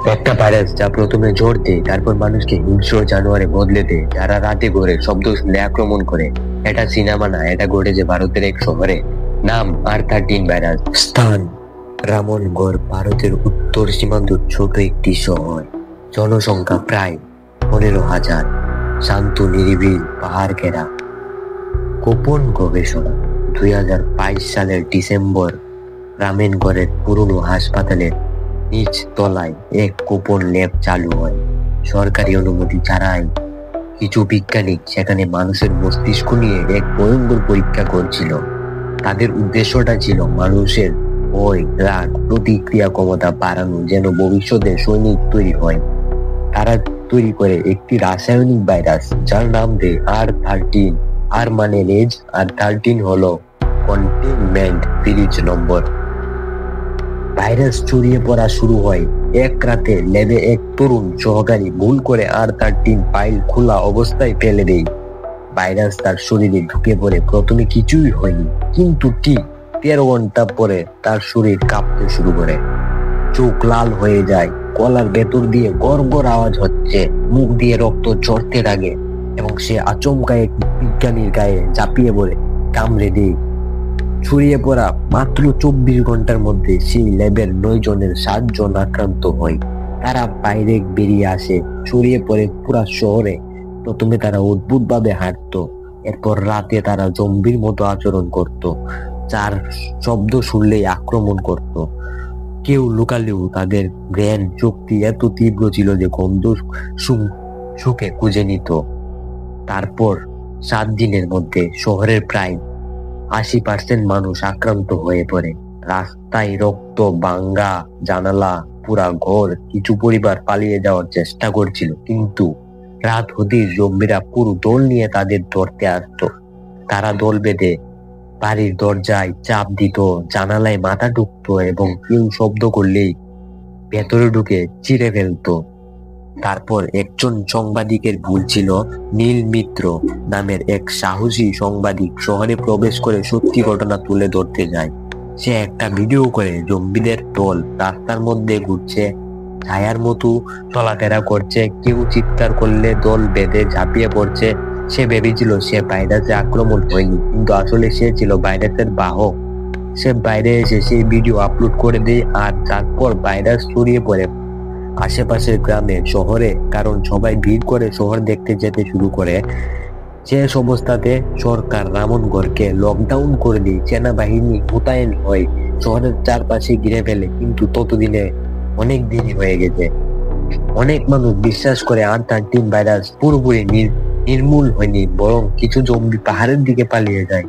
একটা ভাইরাস যা প্রথমে জ্বর দেয়, তারপর মানুষকে হিংস্র জানোয়ারে বদলে দেয়, যারা রাতে ঘরে শব্দ শুনলে আক্রমণ করে। এটা সিনেমা না, এটা ঘটেছে ভারতের এক শহরে। নাম R13 ভাইরাস। স্থান রামনগর, ভারতের উত্তর সীমান্ত ছোট একটি শহর। জনসংখ্যা প্রায় 15,000। শান্ত নিরিবিল পাহাড় ঘেরা। গোপন গবেষণা 2022 সালের ডিসেম্বর, রামেনগড়ের পুরনো হাসপাতালের নিচ তলায় এক গোপন ল্যাব চালু হয়, সরকারি অনুমতি ছাড়াই। কিছু বিজ্ঞানী সেখানে মানুষের মস্তিষ্ক নিয়ে এক ভয়ঙ্কর পরীক্ষা করছিল। তাদের উদ্দেশ্যটা ছিল মানুষের ভয়, রাগ, প্রতিক্রিয়া ক্ষমতা বাড়ানো, যেন ভবিষ্যতে সৈনিক তৈরি হয়। তারা তৈরি করে একটি রাসায়নিক ভাইরাস, যার নাম দেয় R13। আর মানে রেজ, আর 13 হলো কন্টেইনমেন্ট সিরিজ নম্বর। ভাইরাস ছড়িয়ে পড়া শুরু হয় এক রাতে। ল্যাবে এক তরুণ সহকারী ভুল করে R13 ফাইল খোলা অবস্থায় ফেলে দেয়। ভাইরাস তার শরীরে ঢুকে পড়ে। প্রথমে কিছুই হয়নি, কিন্তু ঠিক 13 ঘন্টা পরে তার শরীর কাঁপতে শুরু করে। চোখ লাল হয়ে যায়, গলার ভেতর দিয়ে গড়গড় আওয়াজ হচ্ছে, মুখ দিয়ে রক্ত ঝরতে লাগে, এবং সে আচমকা এক বিজ্ঞানীর গায়ে ঝাঁপিয়ে পড়ে কামড়ে দেয়। ছড়িয়ে পড়া মাত্র 24 ঘন্টার মধ্যে সেই ল্যাবের 9 জনের 7 জন আক্রান্ত হয়। তারা বাইরে বেরিয়ে আসে, ছড়িয়ে পড়ে পুরা শহরে। প্রথমে তারা অদ্ভুত ভাবে হাঁটতো, এরপর রাতে তারা জম্বির মতো আচরণ করত, যার শব্দ শুনলেই আক্রমণ করত। কেউ লুকালেও তাদের জ্ঞান শক্তি এত তীব্র ছিল যে গন্ধ শুকে খুঁজে নিত। তারপর 7 দিনের মধ্যে শহরের প্রায় 80% মানুষ আক্রান্ত হয়ে পড়ে। রাস্তায় রক্ত, ভাঙ্গা জানালা, পুরা ঘর। কিছু পরিবার পালিয়ে যাওয়ার চেষ্টা করছিল, কিন্তু রাত হতেই জম্বিরা পুরো দল নিয়ে তাদের ধরতে আসতো। তারা দল বেঁধে বাড়ির দরজায় চাপ দিত, জানালায় মাথা ঢুকতো, এবং কেউ শব্দ করলেই ভেতরে ঢুকে চিরে ফেলতো। তারপর একজন সাংবাদিকের ভুল ছিল। নীল মিত্র নামের এক সাহসী সাংবাদিক শহরে প্রবেশ করে সত্যি ঘটনা তুলে ধরতে যায়। সে একটা ভিডিও করে জম্বিদের দল রাস্তার মধ্যে ঘুরছে, ছায়ার মতো চলাফেরা করছে, কেউ চিৎকার করলে দল বেঁধে ঝাঁপিয়ে পড়ছে। সে ভেবেছিল সে ভাইরাসে আক্রমণ হয়নি, কিন্তু আসলে সে ছিল ভাইরাসের বাহক। সে বাইরে এসে সেই ভিডিও আপলোড করে দেয়, আর তারপর ভাইরাস ছড়িয়ে পড়ে আশেপাশের গ্রামে, শহরে, কারণ সবাই ভিড় করে শহর দেখতে যেতে শুরু করে। শেষ অবস্থাতে সরকার রামনগরকে লকডাউন করে দিয়ে সেনাবাহিনী মোতায়েন হয়, শহরের চারপাশে ঘিরে ফেলে। কিন্তু ততদিনে অনেক দেরি হয়ে গেছে। অনেক মানুষ বিশ্বাস করে R13 ভাইরাস পুরোপুরি নির্মূল হয়নি, বরং কিছু জম্বি পাহাড়ের দিকে পালিয়ে যায়।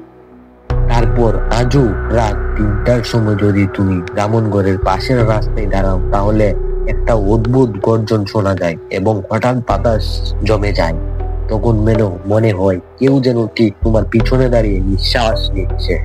তারপর আজও রাত 3টার সময় যদি তুমি রামনগরের পাশের রাস্তায় দাঁড়াও, তাহলে একটা অদ্ভুত গর্জন শোনা যায়, এবং হঠাৎ বাতাস জমে যায়। তখন মনে হয় কেউ যেন ঠিক তোমার পিছনে দাঁড়িয়ে নিঃশ্বাস নিচ্ছে।